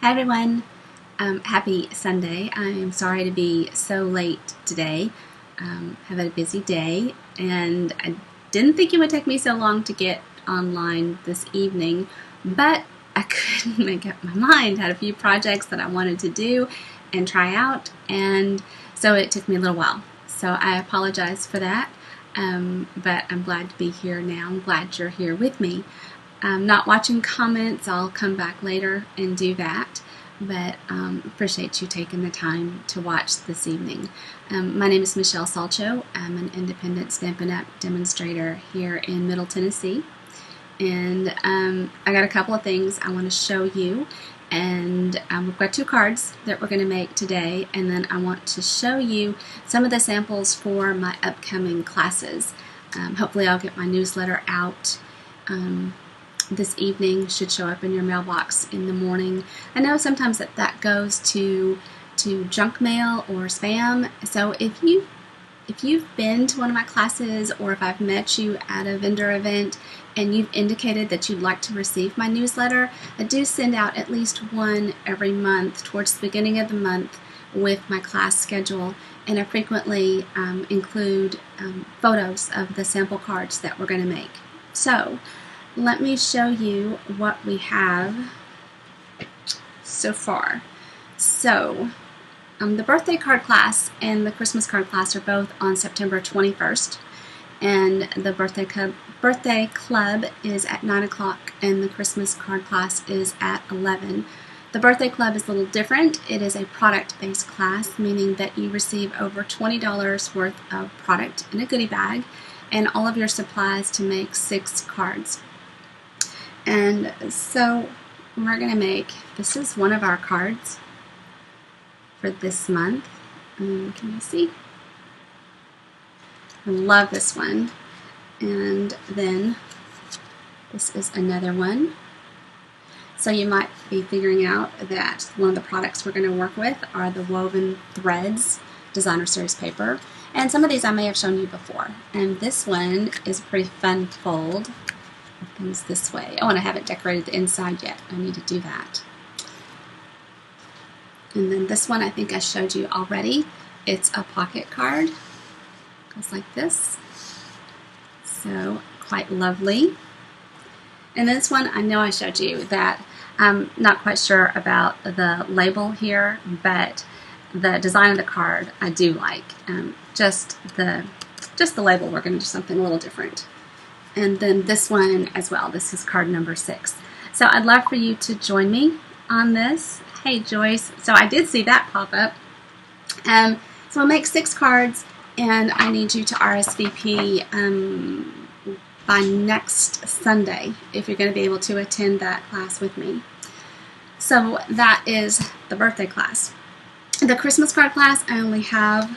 Hi everyone, happy Sunday. I am sorry to be so late today. Have a busy day, and I didn't think it would take me so long to get online this evening, but I couldn't make up my mind. Had a few projects that I wanted to do and try out, and so it took me a little while. So I apologize for that, but I'm glad to be here now. I'm glad you're here with me. I'm not watching comments. I'll come back later and do that, but appreciate you taking the time to watch this evening. My name is Michelle Salcho. I'm an independent Stampin' Up! Demonstrator here in Middle Tennessee, and I got a couple of things I want to show you, and we've got 2 cards that we're going to make today, and then I want to show you some of the samples for my upcoming classes. Hopefully I'll get my newsletter out this evening. Should show up in your mailbox in the morning. I know sometimes that goes to junk mail or spam, so if you've been to one of my classes, or if I've met you at a vendor event and you've indicated that you'd like to receive my newsletter, I do send out at least one every month towards the beginning of the month with my class schedule, and I frequently include photos of the sample cards that we're going to make. So let me show you what we have so far. So the birthday card class and the Christmas card class are both on September 21st, and the birthday club is at 9 o'clock and the Christmas card class is at 11. The birthday club is a little different. It is a product-based class, meaning that you receive over $20 worth of product in a goodie bag and all of your supplies to make 6 cards. And so we're going to make, this is one of our cards for this month. Can you see? I love this one. And then this is another one. So you might be figuring out that one of the products we're going to work with are the Woven Threads Designer Series paper. And some of these I may have shown you before. And this one is a pretty fun fold. It comes this way. Oh, and I haven't decorated the inside yet. I need to do that. And then this one I think I showed you already. It's a pocket card. It goes like this. So quite lovely. And this one I know I showed you that I'm not quite sure about the label here, but the design of the card I do like. Just the label, we're going to do something a little different. And then this one as well. This is card number 6. So I'd love for you to join me on this. Hey Joyce. So I did see that pop up. So I'll make 6 cards, and I need you to RSVP by next Sunday if you're going to be able to attend that class with me. So that is the birthday class. The Christmas card class, I only have,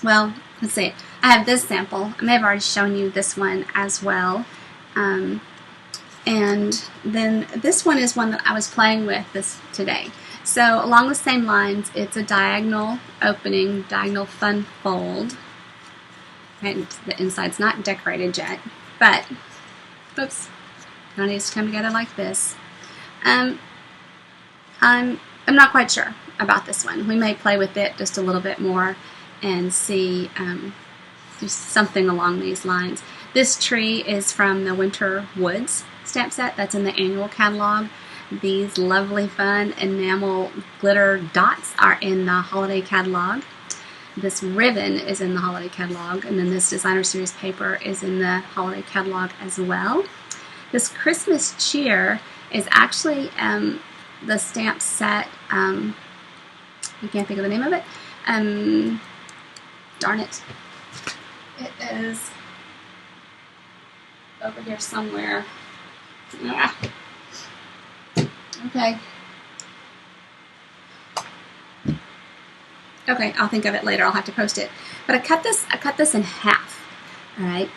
well, let's see. I have this sample. I may have already shown you this one as well. And then this one is one that I was playing with today. So along the same lines, it's a diagonal opening, diagonal fun fold. And the inside's not decorated yet, but, oops, it needs to come together like this. I'm not quite sure about this one. We may play with it just a little bit more and see, do something along these lines. This tree is from the Winter Woods stamp set that's in the annual catalog. These lovely fun enamel glitter dots are in the holiday catalog. This ribbon is in the holiday catalog, and then this designer series paper is in the holiday catalog as well. This Christmas cheer is actually the stamp set, I can't think of the name of it. Darn it. It is over here somewhere. Okay. Okay, I'll think of it later. I'll have to post it. But I cut this in half, all right,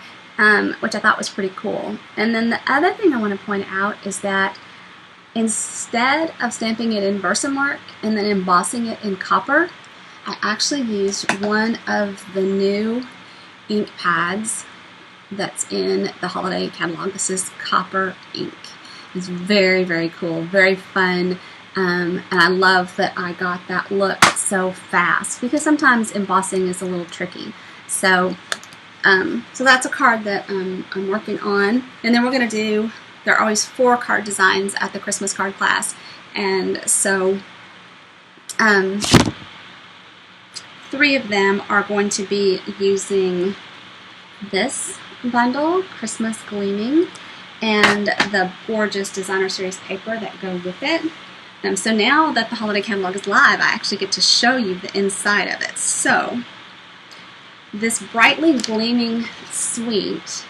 which I thought was pretty cool. And then the other thing I want to point out is that instead of stamping it in Versamark and then embossing it in copper, I actually used one of the new ink pads that's in the holiday catalog. This is copper ink. It's very, very cool, very fun. And I love that I got that look so fast because sometimes embossing is a little tricky. So that's a card that I'm working on. And then we're going to do, there are always 4 card designs at the Christmas card class. And so 3 of them are going to be using this bundle, Christmas Gleaming, and the gorgeous Designer Series paper that go with it. So now that the holiday catalog is live, I actually get to show you the inside of it. So this brightly gleaming suite,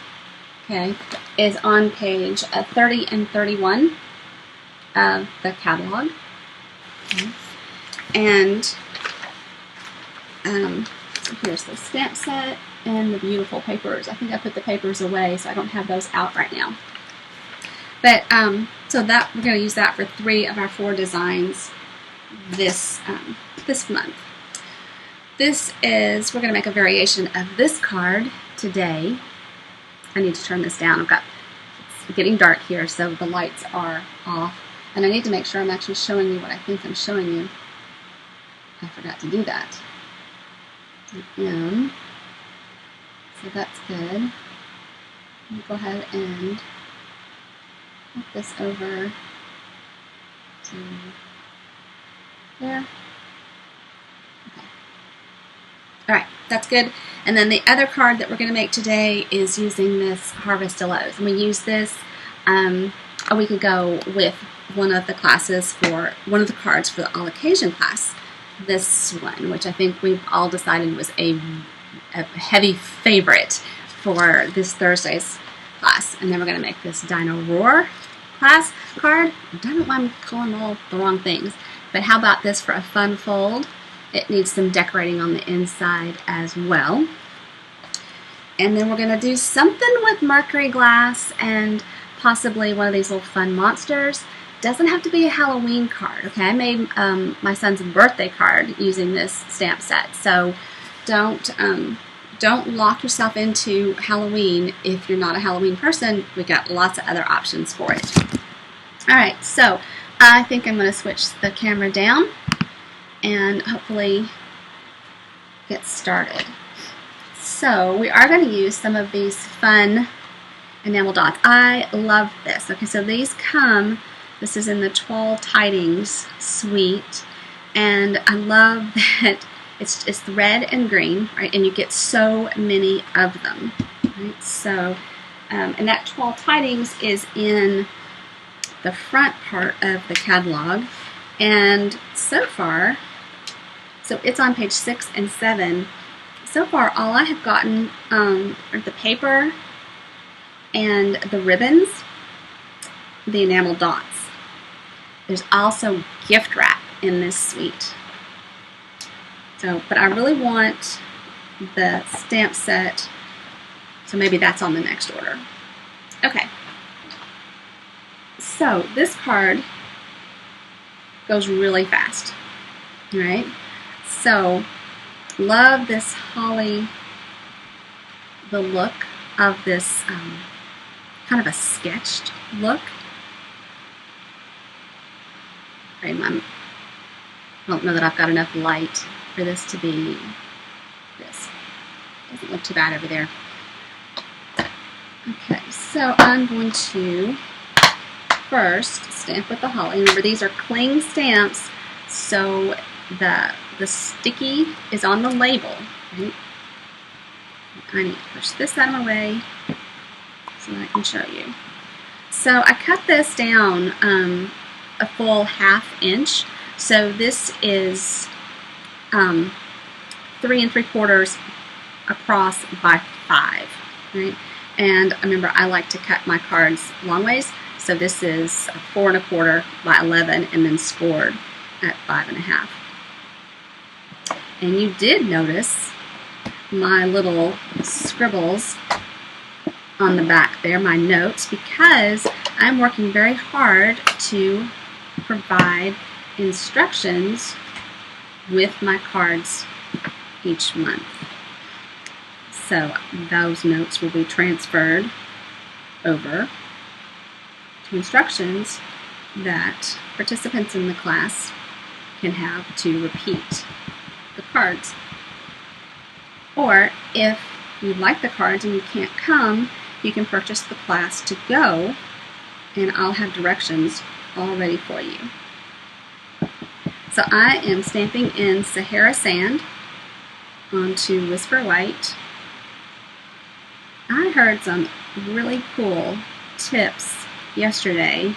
okay, is on page 30 and 31 of the catalog. Okay. And so here's the stamp set and the beautiful papers. I think I put the papers away, so I don't have those out right now. But so that we're going to use that for 3 of our 4 designs this month. This is, we're going to make a variation of this card today. I need to turn this down. It's getting dark here, so the lights are off. And I need to make sure I'm actually showing you what I think I'm showing you. I forgot to do that. So that's good. I'll go ahead and flip this over to there. Okay. Alright, that's good. And then the other card that we're going to make today is using this Harvest Delos. And we used this a week ago with one of the classes for, one of the cards for the All Occasion class. This one, which I think we've all decided was a heavy favorite for this Thursday's class. And then we're going to make this Dino Roar class card. I don't know why I'm calling all the wrong things, but how about this for a fun fold? It needs some decorating on the inside as well. And then we're going to do something with Mercury glass and possibly one of these little fun monsters. Doesn't have to be a Halloween card, okay? I made my son's birthday card using this stamp set, so don't lock yourself into Halloween if you're not a Halloween person. We've got lots of other options for it. Alright, so I think I'm going to switch the camera down and hopefully get started. So we are going to use some of these fun enamel dots. I love this. Okay, so these come, this is in the Tall Tidings suite, and I love that it's red and green, right? And you get so many of them, right? So, and that Tall Tidings is in the front part of the catalog, and so far, so it's on page 6 and 7. So far, all I have gotten are the paper and the ribbons, the enamel dots. There's also gift wrap in this suite. So, but I really want the stamp set, so maybe that's on the next order. Okay. So this card goes really fast, right? So love this holly, the look of this kind of a sketched look. I don't know that I've got enough light for this to be this. Doesn't look too bad over there. Okay, so I'm going to first stamp with the holly. Remember, these are cling stamps, so the sticky is on the label, right? I need to push this out of my way so that I can show you. So I cut this down a full 1/2 inch. So this is 3 3/4 across by 5, right? And remember, I like to cut my cards long ways. So this is 4 1/4 by 11, and then scored at 5 1/2. And you did notice my little scribbles on the back there, my notes, because I'm working very hard to provide instructions with my cards each month. So those notes will be transferred over instructions that participants in the class can have to repeat the cards. Or if you like the cards and you can't come, you can purchase the class to go, and I'll have directions all ready for you. So I am stamping in Sahara Sand onto Whisper White. I heard some really cool tips yesterday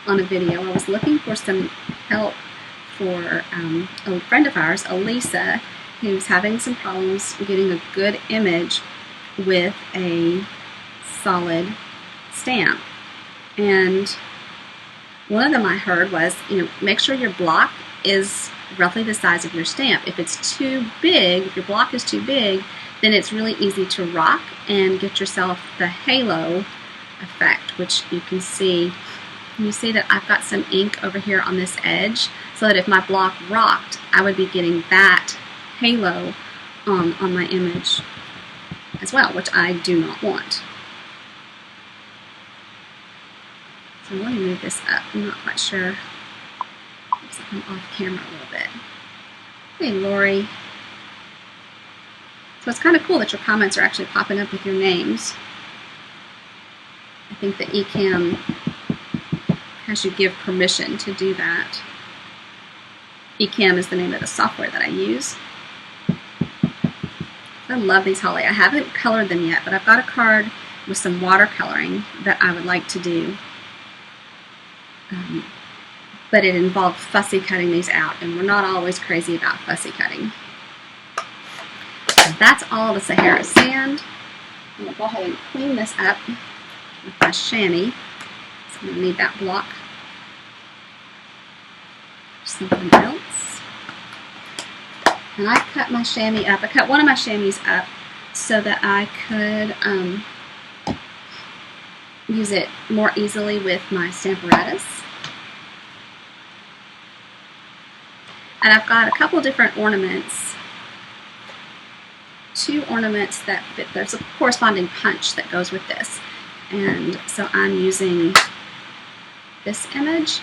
on a video. I was looking for some help for a friend of ours, Elisa, who's having some problems getting a good image with a solid stamp. And one of them I heard was, make sure your block is roughly the size of your stamp. If it's too big, if your block is too big, then it's really easy to rock and get yourself the halo effect, which you can see. You see that I've got some ink over here on this edge, so that if my block rocked, I would be getting that halo on my image as well, which I do not want. So let me move this up. I'm not quite sure. Looks like I'm off camera a little bit. Hey, Lori. So it's kind of cool that your comments are actually popping up with your names. I think that Ecamm has you give permission to do that. Ecamm is the name of the software that I use. I love these holly. I haven't colored them yet, but I've got a card with some watercoloring that I would like to do. But it involved fussy cutting these out, and we're not always crazy about fussy cutting. So that's all the Sahara Sand. I'm going to go ahead and clean this up with my chamois. So I'm going to need that block for something else. And I cut my chamois up. I cut one of my chamois up so that I could use it more easily with my Stamparatus. And I've got a couple different ornaments. Two ornaments that fit. There's a corresponding punch that goes with this. And so I'm using this image.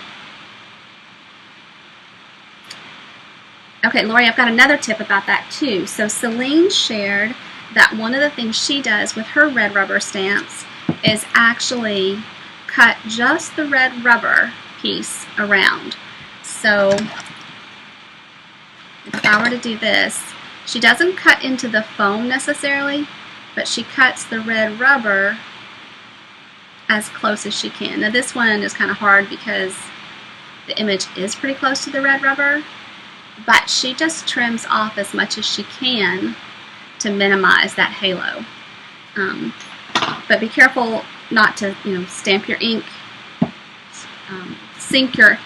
Okay, Lori, I've got another tip about that too. So Celine shared that one of the things she does with her red rubber stamps is actually cut just the red rubber piece around. So if I were to do this, she doesn't cut into the foam necessarily, but she cuts the red rubber as close as she can. Now this one is kind of hard because the image is pretty close to the red rubber, but she just trims off as much as she can to minimize that halo. But be careful not to, stamp your ink, sink your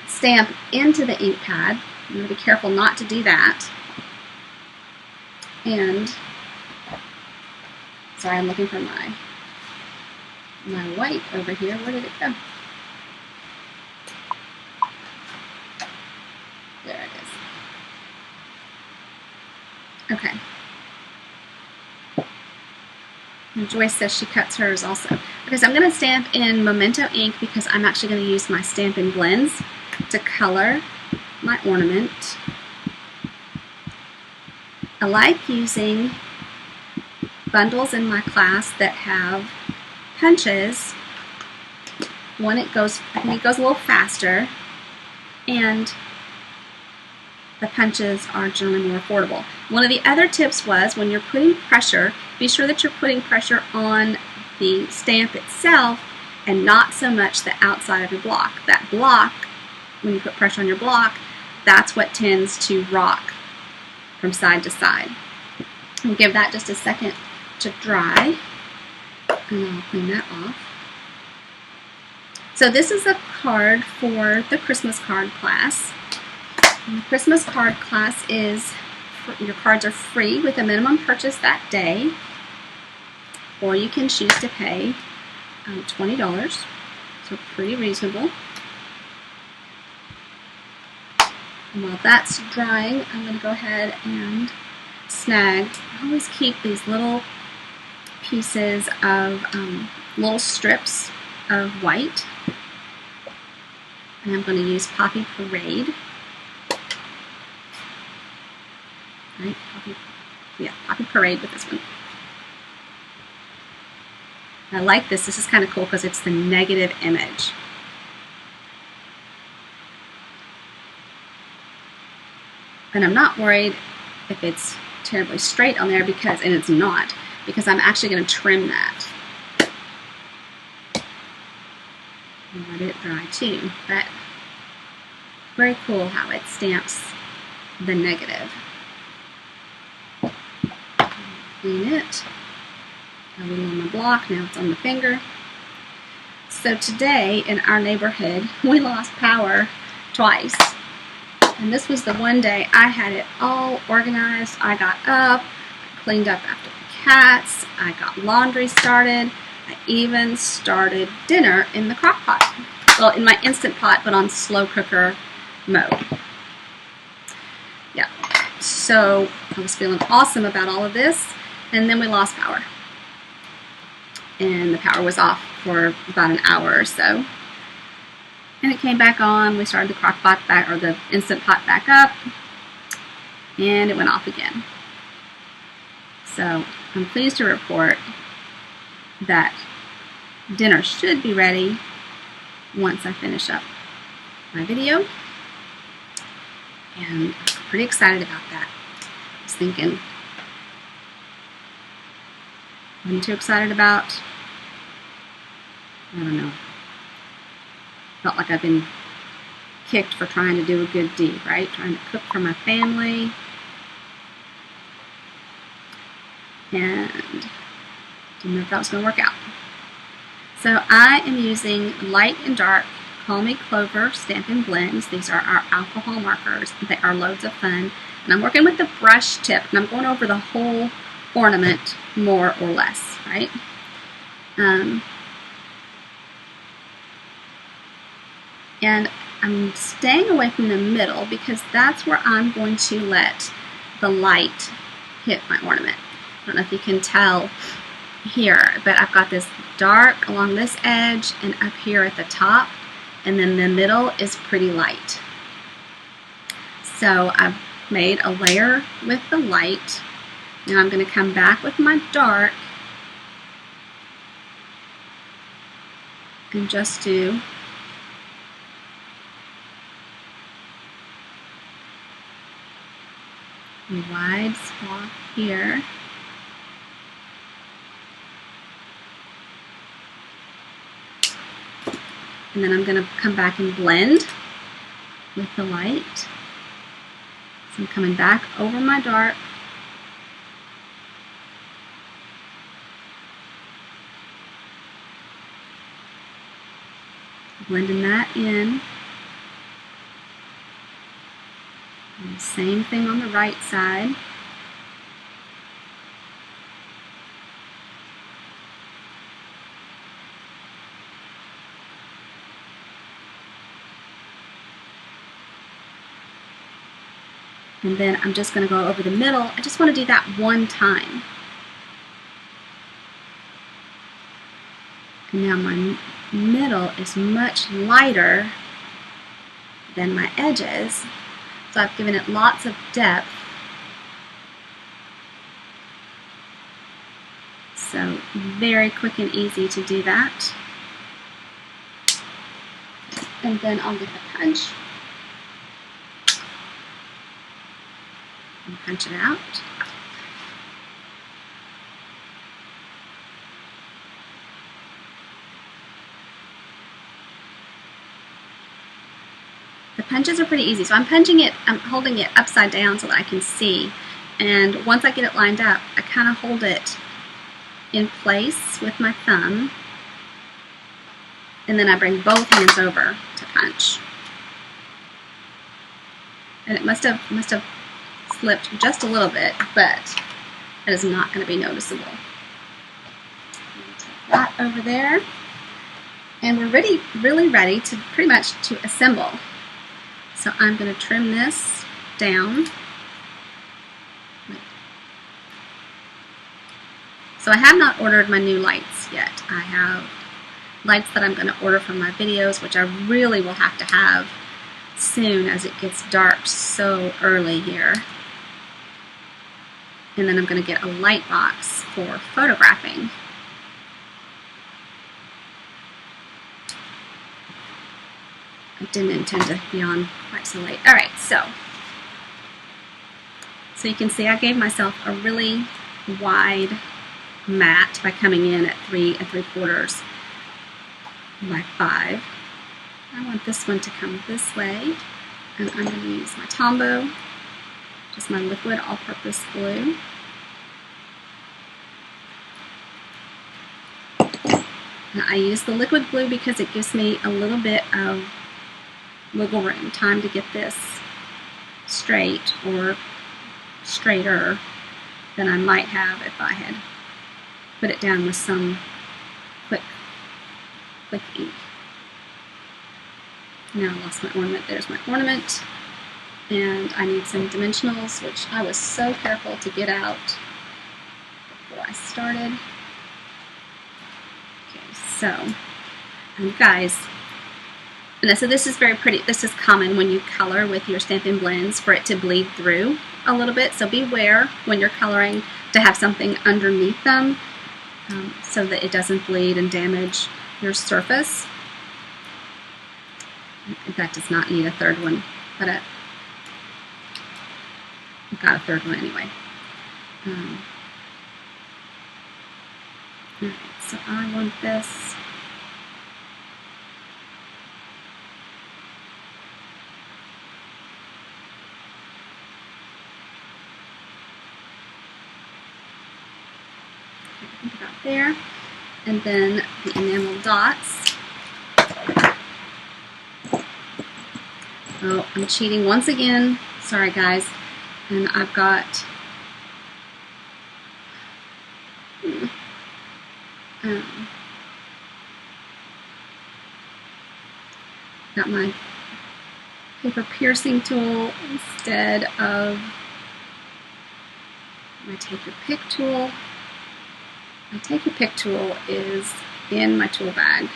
stamp into the ink pad. You want to be careful not to do that. And, sorry, I'm looking for my white over here. Where did it go? There it is. Okay. And Joyce says she cuts hers also. Okay, so I'm going to stamp in Memento ink because I'm actually going to use my Stampin' Blends to color my ornament. I like using bundles in my class that have punches. One, I think it goes a little faster, and the punches are generally more affordable. One of the other tips was when you're putting pressure, be sure that you're putting pressure on the stamp itself and not so much the outside of your block. That block, when you put pressure on your block, that's what tends to rock from side to side. I'll give that just a second to dry, and I'll clean that off. So this is a card for the Christmas card class. And the Christmas card class is, your cards are free with a minimum purchase that day, or you can choose to pay $20, so pretty reasonable. And while that's drying, I'm going to go ahead and snag. I always keep these little pieces of little strips of white And I'm going to use Poppy Parade. Right, Poppy Parade with this one. I like this. This is kind of cool because it's the negative image. And I'm not worried if it's terribly straight on there because, and it's not, because I'm actually going to trim that. And let it dry too. But very cool how it stamps the negative. Clean it. A little on the block, now it's on the finger. So today in our neighborhood, we lost power twice. And this was the one day I had it all organized. I got up, I cleaned up after the cats, I got laundry started, I even started dinner in the crock pot. Well, in my Instant Pot, but on slow cooker mode. Yeah, so I was feeling awesome about all of this, and then we lost power. And the power was off for about an hour or so. And it came back on. We started the crock pot back, or the Instant Pot back up, and it went off again. So I'm pleased to report that dinner should be ready once I finish up my video. And I'm pretty excited about that. I was thinking, I'm too excited about, I don't know. Felt like I've been kicked for trying to do a good deed, right? Trying to cook for my family. And didn't know if that was going to work out. So I am using light and dark Call Me Clover Stampin' Blends. These are our alcohol markers. They are loads of fun. And I'm working with the brush tip, and I'm going over the whole ornament more or less, right? And I'm staying away from the middle because that's where I'm going to let the light hit my ornament. I don't know if you can tell here, but I've got this dark along this edge and up here at the top, and then the middle is pretty light. So I've made a layer with the light. Now I'm going to come back with my dark and just do a wide swath here. And then I'm going to come back and blend with the light. So I'm coming back over my dark. Blending that in. And the same thing on the right side. And then I'm just going to go over the middle. I just want to do that one time. And now my middle is much lighter than my edges. So I've given it lots of depth. So very quick and easy to do that. And then I'll get the punch and punch it out. The punches are pretty easy. So I'm punching it, I'm holding it upside down so that I can see. And once I get it lined up, I kind of hold it in place with my thumb. And then I bring both hands over to punch. And it must have slipped just a little bit, but it is not going to be noticeable. Take that over there. And we're really ready to pretty much to assemble. So I'm going to trim this down. So I have not ordered my new lights yet. I have lights that I'm going to order for my videos, which I really will have to have soon as it gets dark so early here. And then I'm going to get a light box for photographing. I didn't intend to be on quite so late. All right, so you can see I gave myself a really wide mat by coming in at 3 3/4 by 5. I want this one to come this way, and I'm going to use my Tombow, just my liquid all-purpose glue. And I use the liquid glue because it gives me a little bit of wiggle room, time to get this straight or straighter than I might have if I had put it down with some quick ink. Now I lost my ornament. There's my ornament. And I need some dimensionals, which I was so careful to get out before I started. Okay, so, guys, and so this is very pretty. This is common when you color with your Stampin' Blends for it to bleed through a little bit. So beware when you're coloring to have something underneath them so that it doesn't bleed and damage your surface. That does not need a third one, but I've got a third one anyway. Alright, so I want this. About there, and then the enamel dots. Oh, I'm cheating once again. Sorry, guys. And I've got got my paper piercing tool instead of my Take Your Pick tool. My Take Your Pick tool is in my tool bag.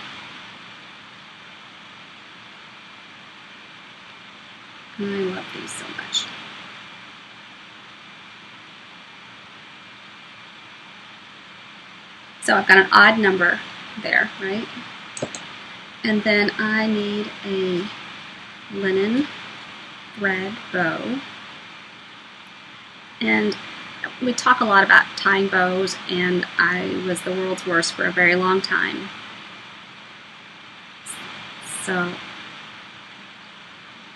I love these so much. So I've got an odd number there, right? And then I need a linen thread bow. And we talk a lot about tying bows, and I was the world's worst for a very long time. So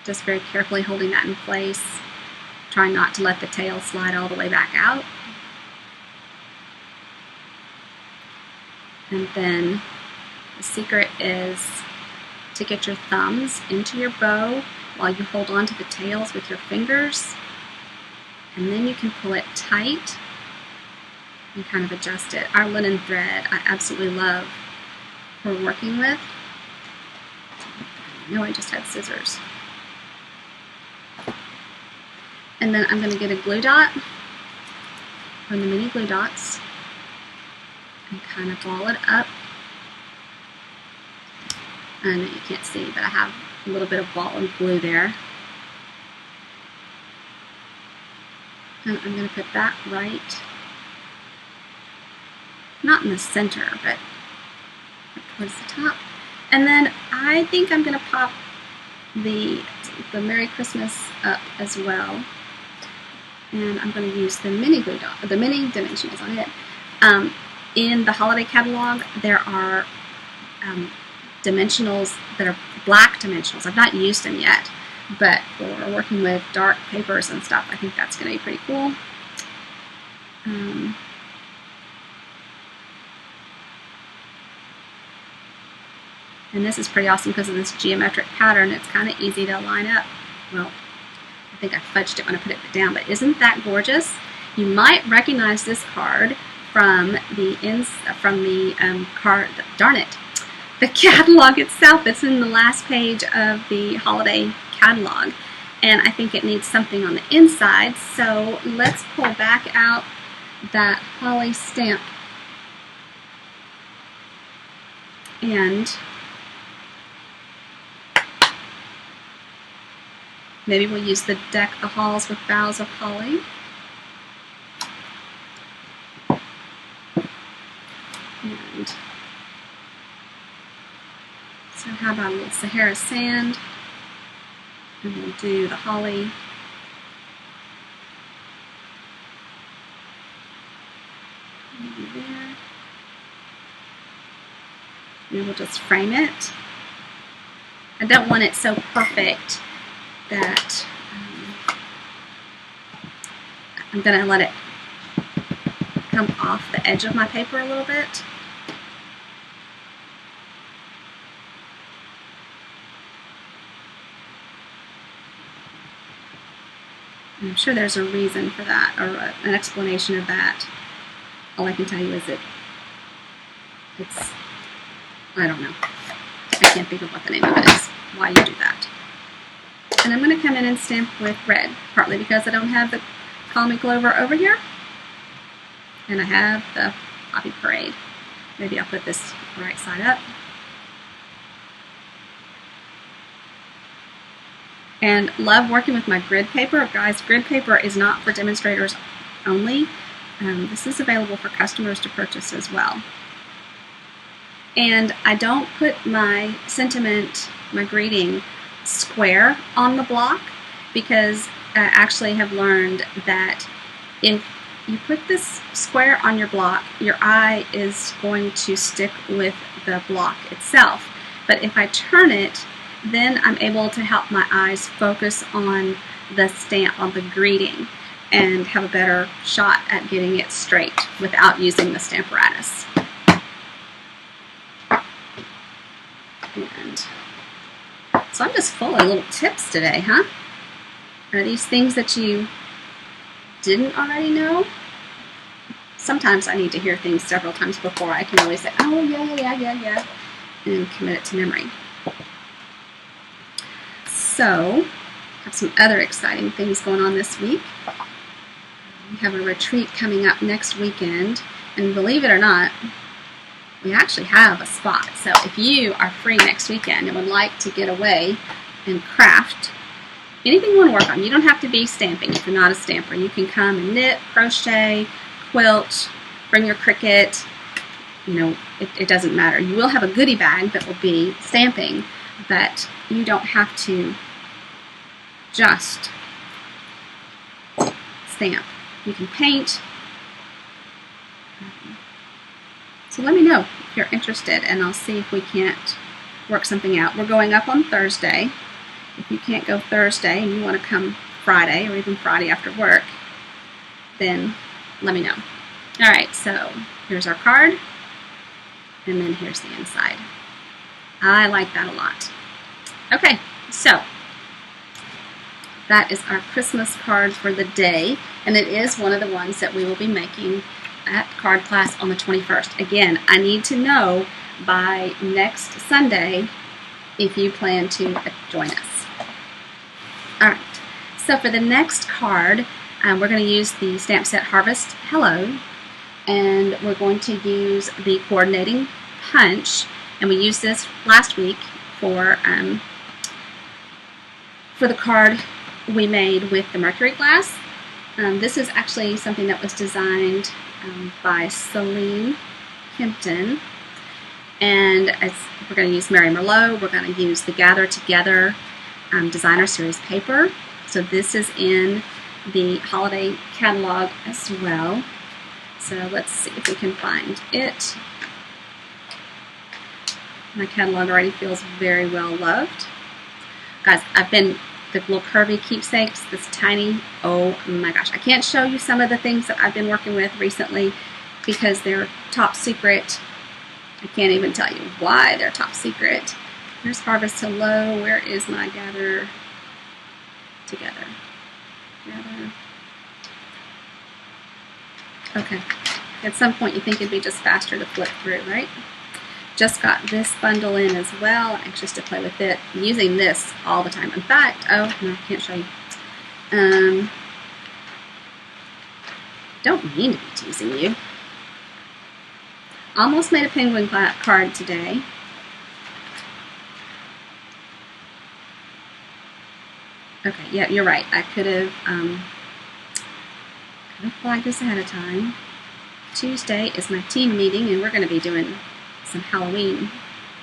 just very carefully holding that in place, trying not to let the tail slide all the way back out. And then the secret is to get your thumbs into your bow while you hold on to the tails with your fingers. And then you can pull it tight and kind of adjust it. Our linen thread I absolutely love for working with. I know I just had scissors. And then I'm going to get a glue dot from the mini glue dots and kind of ball it up. I know you can't see, but I have a little bit of ball of glue there. And I'm going to put that right, not in the center, but towards the top. And then I think I'm going to pop the Merry Christmas up as well. And I'm going to use the mini glue dot, the mini dimensionals on it. In the holiday catalog, there are dimensionals that are black dimensionals. I've not used them yet, but for working with dark papers and stuff, I think that's going to be pretty cool. And this is pretty awesome because of this geometric pattern. It's kind of easy to line up. Well, I think I fudged it when I put it down, but isn't that gorgeous? You might recognize this card from the card. Darn it, the catalog itself. It's in the last page of the holiday catalog, and I think it needs something on the inside. So let's pull back out that holly stamp And maybe we'll use the Deck the Halls with Boughs of Holly. And so how about a little Sahara sand? And we'll do the holly. Maybe there. And we'll just frame it. I don't want it so perfect that I'm going to let it come off the edge of my paper a little bit. And I'm sure there's a reason for that, or an explanation of that. All I can tell you is that it's, I don't know. I can't think of what the name of it is, why you do that. And I'm going to come in and stamp with red, partly because I don't have the Call Me Clover over here, and I have the Poppy Parade. Maybe I'll put this right side up. And love working with my grid paper. Guys, grid paper is not for demonstrators only. This is available for customers to purchase as well. And I don't put my sentiment, my greeting, square on the block, because I actually have learned that if you put this square on your block, your eye is going to stick with the block itself. But if I turn it, then I'm able to help my eyes focus on the stamp, on the greeting, and have a better shot at getting it straight without using the Stamparatus. And so I'm just full of little tips today, huh? Are these things that you didn't already know? Sometimes I need to hear things several times before I can really say, oh, yeah, and commit it to memory. So, have some other exciting things going on this week. We have a retreat coming up next weekend, and believe it or not, we actually have a spot. So if you are free next weekend and would like to get away and craft anything you want to work on, you don't have to be stamping if you're not a stamper. You can come and knit, crochet, quilt, bring your Cricut. You know, it doesn't matter. You will have a goodie bag that will be stamping, but you don't have to just stamp. You can paint. So let me know if you're interested, and I'll see if we can't work something out. We're going up on Thursday. If you can't go Thursday and you want to come Friday, or even Friday after work, then let me know. All right, so here's our card, and then here's the inside. I like that a lot. Okay, so that is our Christmas card for the day, and it is one of the ones that we will be making at card class on the 21st. Again, I need to know by next Sunday if you plan to join us. All right, so for the next card, we're going to use the stamp set Harvest Hello, and we're going to use the coordinating punch, and we used this last week for the card we made with the mercury glass. This is actually something that was designed by Celine Kempton, and we're going to use Mary Merlot. We're going to use the Gather Together Designer Series paper. So this is in the holiday catalog as well. So let's see if we can find it. My catalog already feels very well loved. Guys, the little curvy keepsakes, this tiny, oh my gosh. I can't show you some of the things that I've been working with recently because they're top secret. I can't even tell you why they're top secret. Here's Harvest Hello. Where is my Gather Together? Gather. Okay. At some point you think it'd be just faster to flip through, right? Just got this bundle in as well. Anxious to play with it. I'm using this all the time. In fact, oh no, I can't show you. Don't mean to be teasing you. Almost made a penguin card today. Okay, yeah, you're right. I could have flagged this ahead of time. Tuesday is my team meeting, and we're going to be doing some Halloween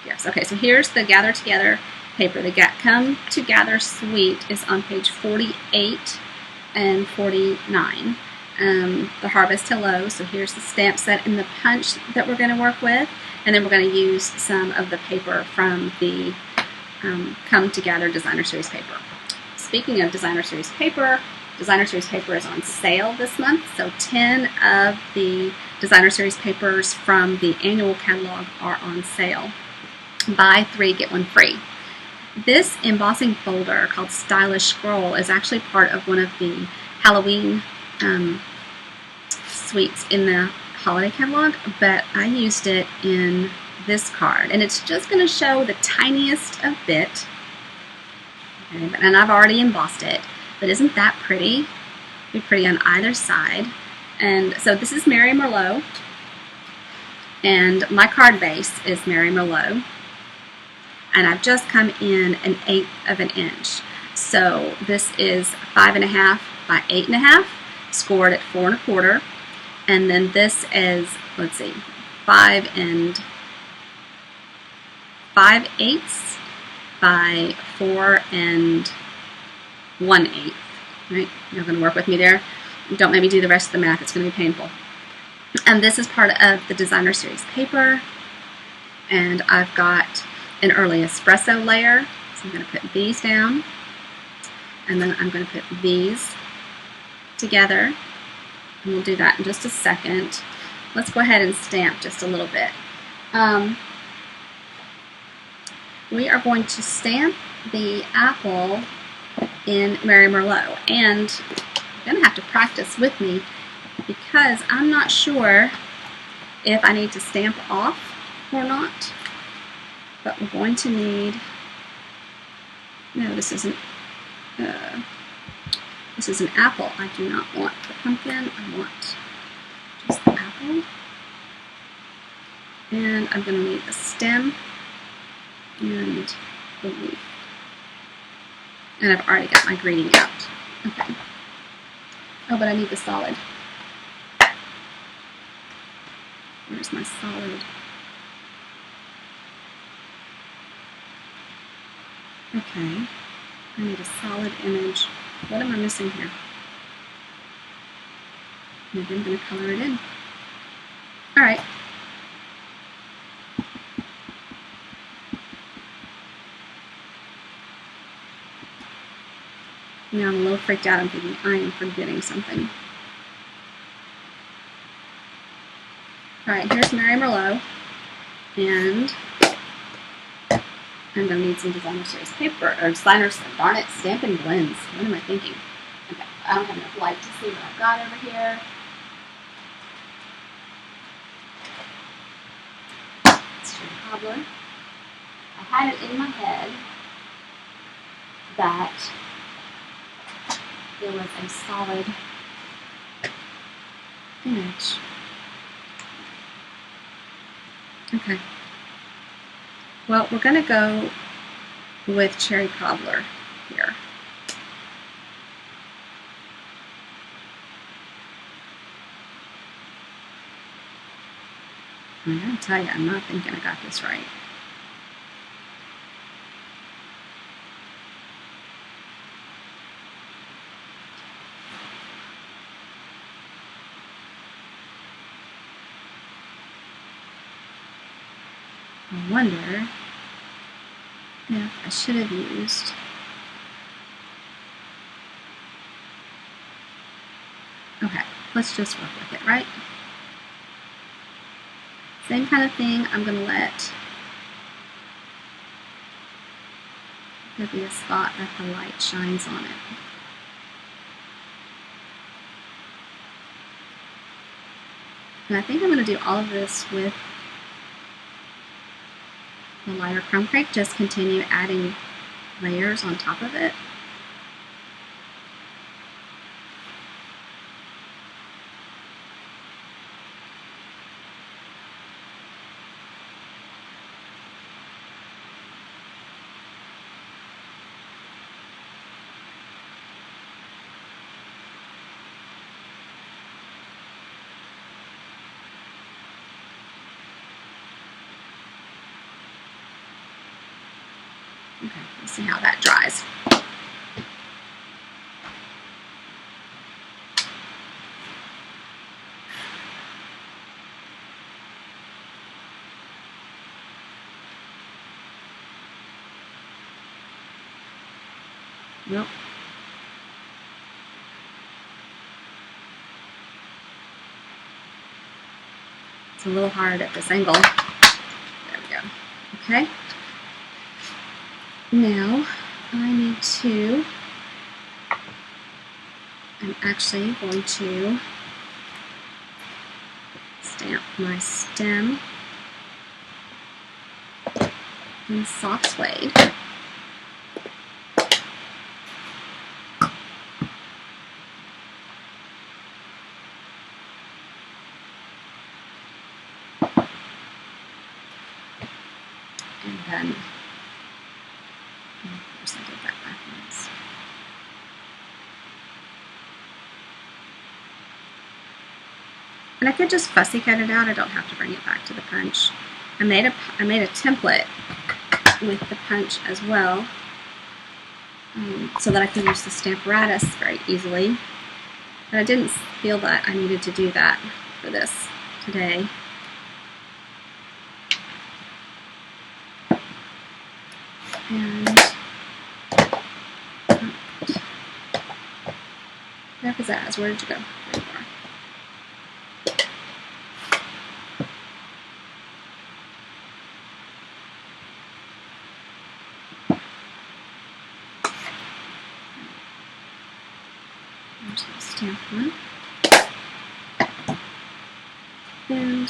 gifts. Okay, so here's the Gather Together paper. The Come Together suite is on page 48 and 49. The Harvest Hello, so here's the stamp set and the punch that we're going to work with, and then we're going to use some of the paper from the Come Together Designer Series paper. Speaking of Designer Series paper is on sale this month, so 10 of the Designer Series papers from the annual catalog are on sale. Buy 3, get 1 free. This embossing folder called Stylish Scroll is actually part of one of the Halloween suites in the holiday catalog, but I used it in this card, and it's just going to show the tiniest of bit. Okay, and I've already embossed it, but isn't that pretty? It'd be pretty on either side. And so this is Mary Merlot, and my card base is Mary Merlot, and I've just come in 1/8 of an inch. So this is 5.5 by 8.5, scored at 4 1/4, and then this is, let's see, 5 5/8 by 4 1/8. Right? You're going to work with me there. Don't make me do the rest of the math. It's going to be painful. And this is part of the Designer Series paper. And I've got an early espresso layer. So I'm going to put these down. And then I'm going to put these together. And we'll do that in just a second. Let's go ahead and stamp just a little bit. We are going to stamp the apple in Mary Merlot, and you're going to have to practice with me because I'm not sure if I need to stamp off or not, but we're going to need, no, this is an apple. I do not want the pumpkin, I want just the apple, and I'm going to need the stem and the leaf. And I've already got my greeting out. Okay. Oh, but I need the solid. Where's my solid? Okay. I need a solid image. What am I missing here? Maybe I'm going to color it in. All right. Now I'm a little freaked out. I'm thinking I am forgetting something. Alright, here's Mary Merlot. And I'm going to need some Designer Series paper, or darn it, Stampin' Blends. What am I thinking? Okay, I don't have enough light to see what I've got over here. It's Cherry Cobbler. I had it in my head that there was a solid image. Okay. Well, we're going to go with Cherry Cobbler here. I'm going to tell you, I'm not thinking I got this right. I wonder if I should have used okay, let's just work with it, right? Same kind of thing, I'm going to let there be a spot that the light shines on it. And I think I'm going to do all of this with the lighter crumb cake, just continue adding layers on top of it. Okay, let's see how that dries. Nope. It's a little hard at this angle. There we go. Okay. Now I need to, I'm actually going to stamp my stem in soft suede. And then, of course I did that backwards. And I could just fussy cut it out. I don't have to bring it back to the punch. I made a template with the punch as well, so that I could use the Stamparatus very easily. But I didn't feel that I needed to do that for this today. And where was that? Where did you go? There you are. There's the stamp one. And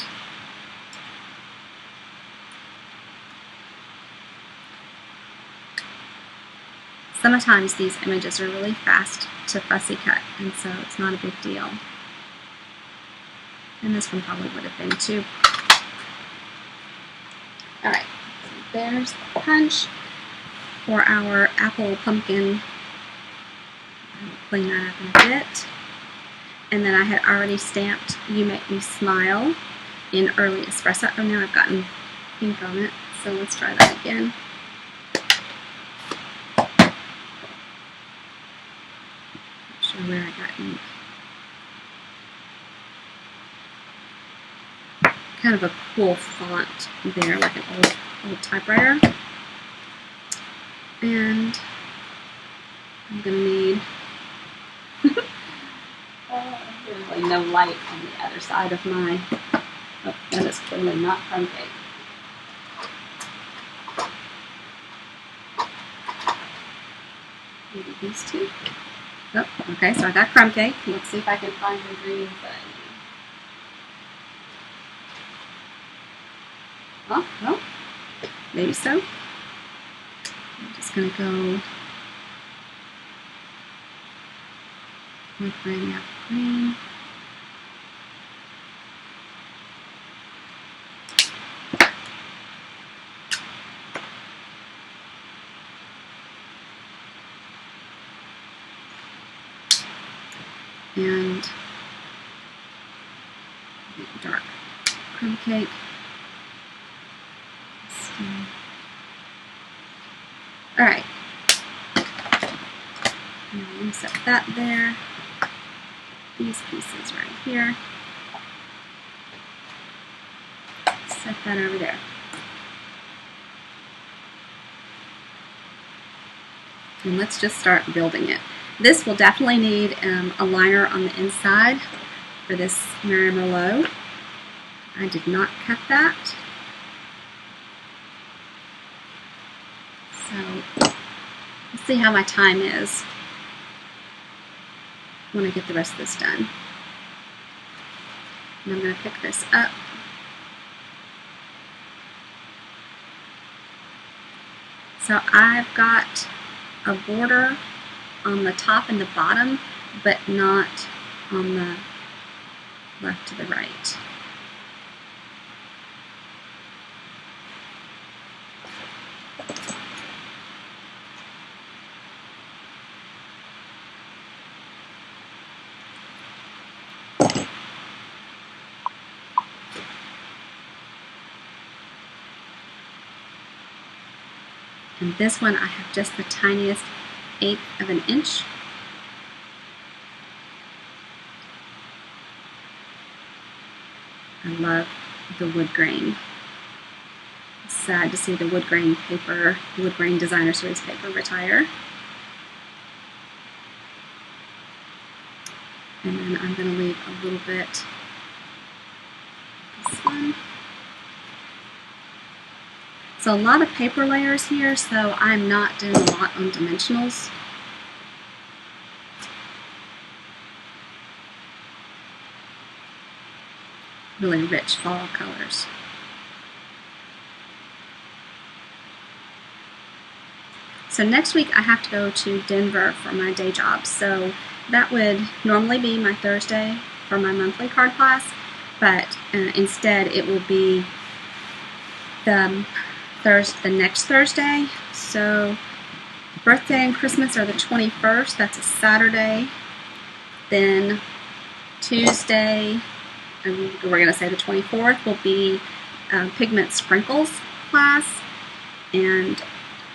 sometimes these images are really fast to fussy cut, and so it's not a big deal. And this one probably would have been too. Alright, so there's the punch for our apple pumpkin. I'll clean that up in a bit. And then I had already stamped You Make Me Smile in Early Espresso. Oh, now I've gotten ink on it, so let's try that again. Not sure where I got ink. Kind of a cool font there, like an old typewriter. And I'm going to need there's like no light on the other side of my, oh, that is clearly not crumb cake. Maybe these two. Oh, okay, so I got crumb cake. Let's see if I can find the green thing. Oh, well, maybe so. I'm just going to go with my green. And dark crumb cake. Alright. And set that there. These pieces right here. Set that over there. And let's just start building it. This will definitely need a liner on the inside for this Mary Merlot. I did not cut that. So let's see how my time is when I get the rest of this done. And I'm going to pick this up. So I've got a border on the top and the bottom, but not on the left to the right. And this one I have just the tiniest 1/8 of an inch. I love the wood grain. It's sad to see the wood grain paper, wood grain designer series paper retire. And then I'm going to leave a little bit this one. So a lot of paper layers here, so I'm not doing a lot on dimensionals. Really rich fall colors. So next week I have to go to Denver for my day job. So that would normally be my Thursday for my monthly card class, but instead it will be the next Thursday. So birthday and Christmas are the 21st. That's a Saturday. Then Tuesday, and we're going to say the 24th, will be Pigment Sprinkles class. And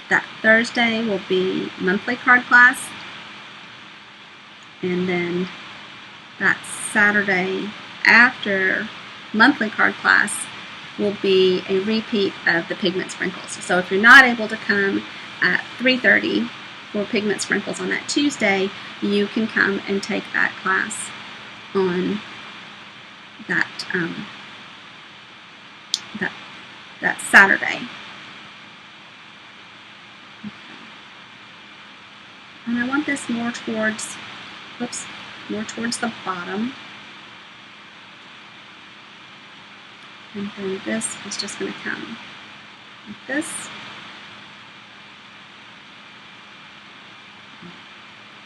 that Thursday will be monthly card class. And then that Saturday after monthly card class will be a repeat of the Pigment Sprinkles. So if you're not able to come at 3:30 for Pigment Sprinkles on that Tuesday, you can come and take that class on that that Saturday. And I want this more towards, more towards the bottom. And then this is just going to come like this.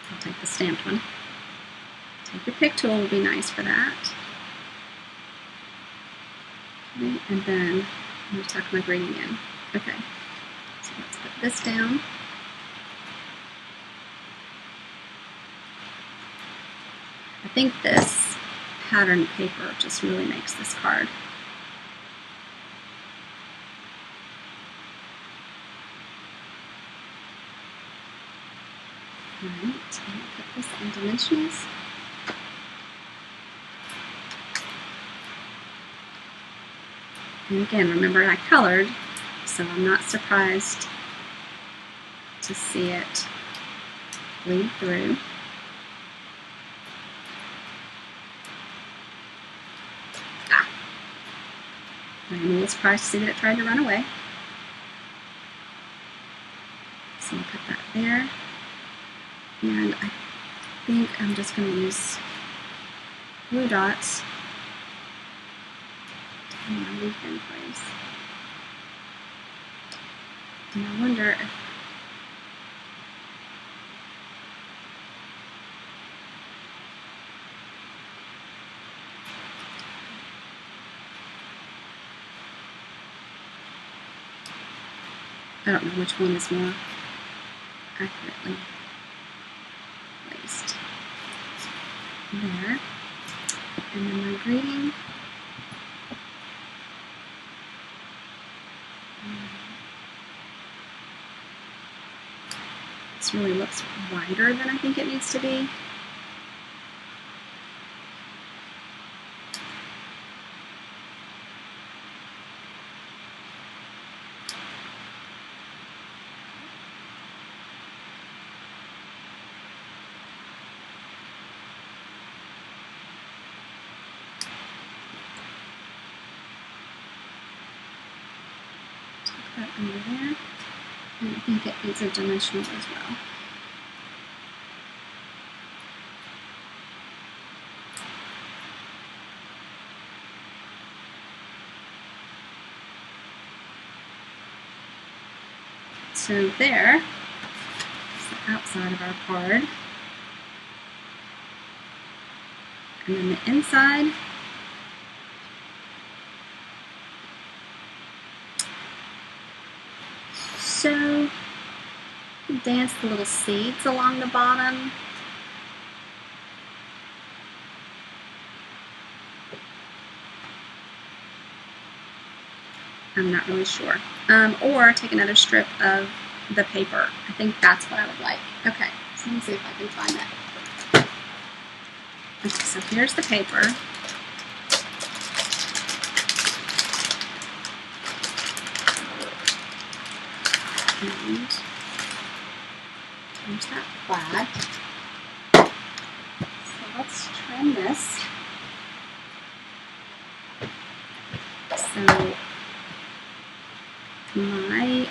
I'll take the stamped one. Take your pick tool, will be nice for that. Okay, and then I'm going to tuck my green in. Okay, so let's put this down. I think this pattern paper just really makes this card. Alright, so I'm going to put this in dimensionals. And again, remember I colored, so I'm not surprised to see it bleed through. I'm a little surprised to see that it tried to run away. So I'll put that there. And I think I'm just going to use blue dots to hold my leaf in place. And I wonder if I don't know which one is more accurately placed. There. And then my greeting. This really looks wider than I think it needs to be. That under there, and I think it needs a dimensional as well. So there is the outside of our card, and then the inside. So dance the little seeds along the bottom. I'm not really sure. Or take another strip of the paper. I think that's what I would like. Okay, so let me see if I can find that. Okay, so here's the paper. And here's that plaid. So let's trim this. So my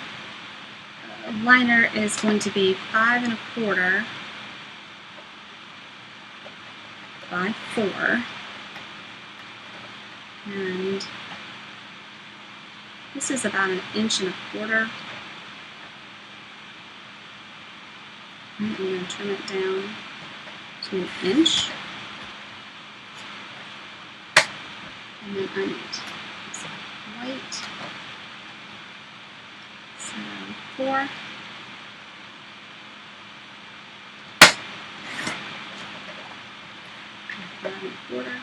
liner is going to be 5 1/4 by 4, and this is about 1 1/4 inches. I'm going to trim it down to 1 inch, and then I need some white. So 4. And 5 1/4.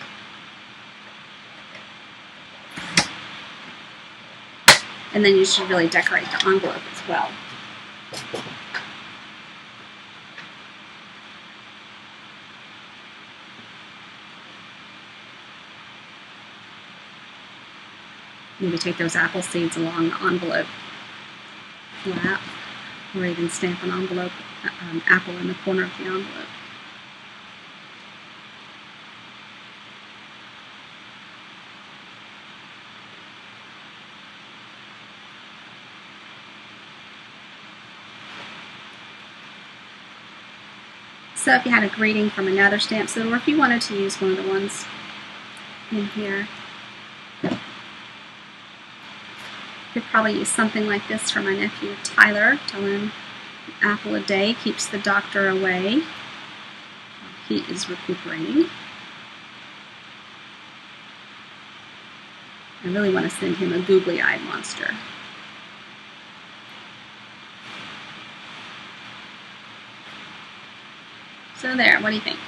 And then you should really decorate the envelope as well. Maybe take those apple seeds along the envelope flap, or even stamp an envelope, apple in the corner of the envelope. So if you had a greeting from another stamp set, or if you wanted to use one of the ones in here, could probably use something like this for my nephew Tyler. Tell him an apple a day keeps the doctor away while he is recuperating. I really want to send him a googly-eyed monster. So there, what do you think?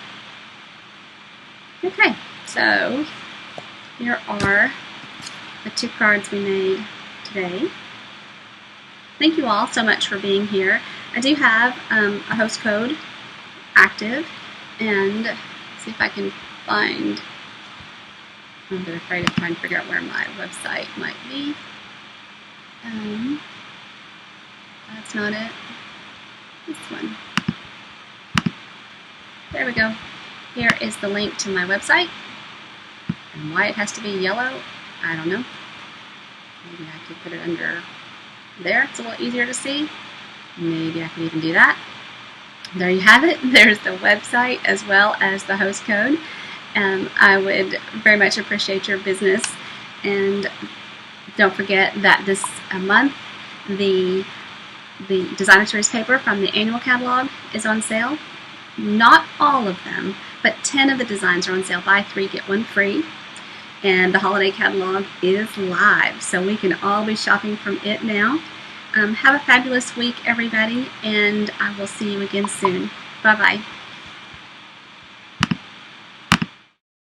Okay, so here are the 2 cards we made today. Thank you all so much for being here. I do have a host code active, and see if I can find, I'm a bit afraid of trying to figure out where my website might be. That's not it. This one. There we go. Here is the link to my website. And why it has to be yellow, I don't know. Maybe I could put it under there. It's a little easier to see. Maybe I could even do that. There you have it. There's the website as well as the host code. I would very much appreciate your business. And don't forget that this month the Designer Series paper from the annual catalog is on sale. Not all of them, but 10 of the designs are on sale. Buy 3, get 1 free. And the holiday catalog is live, so we can all be shopping from it now. Have a fabulous week, everybody, and I will see you again soon. Bye-bye.